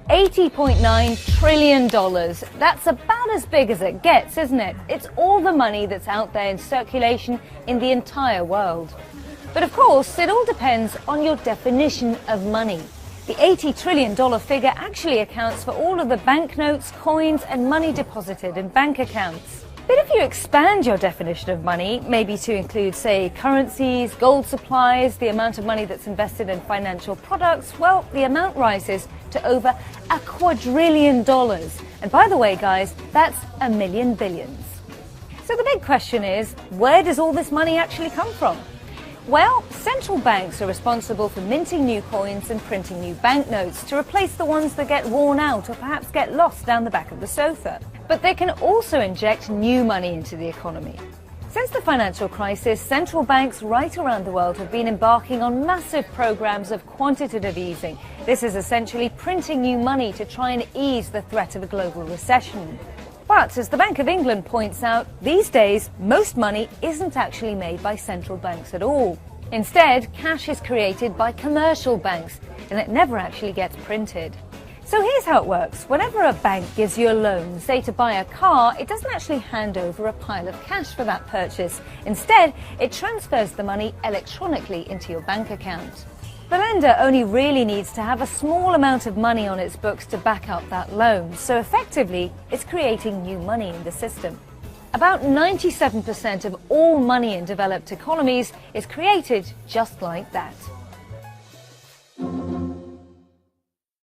$80.9 trillion. That's about as big as it gets, isn't it? It's all the money that's out there in circulation in the entire world. But of course, it all depends on your definition of money. The $80 trillion figure actually accounts for all of the banknotes, coins, and money deposited in bank accounts. But if you expand your definition of money, maybe to include, say, currencies, gold supplies, the amount of money that's invested in financial products, well, the amount rises to over $1 quadrillion. And by the way, guys, that's a million billions. So the big question is, where does all this money actually come from? Well, central banks are responsible for minting new coins and printing new banknotes to replace the ones that get worn out or perhaps get lost down the back of the sofa. But they can also inject new money into the economy. Since the financial crisis, central banks right around the world have been embarking on massive programs of quantitative easing. This is essentially printing new money to try and ease the threat of a global recession. But as the Bank of England points out, these days, most money isn't actually made by central banks at all. Instead, cash is created by commercial banks, and it never actually gets printed. So here's how it works. Whenever a bank gives you a loan, say to buy a car, it doesn't actually hand over a pile of cash for that purchase. Instead, it transfers the money electronically into your bank account. The lender only really needs to have a small amount of money on its books to back up that loan, so effectively, it's creating new money in the system. About 97% of all money in developed economies is created just like that.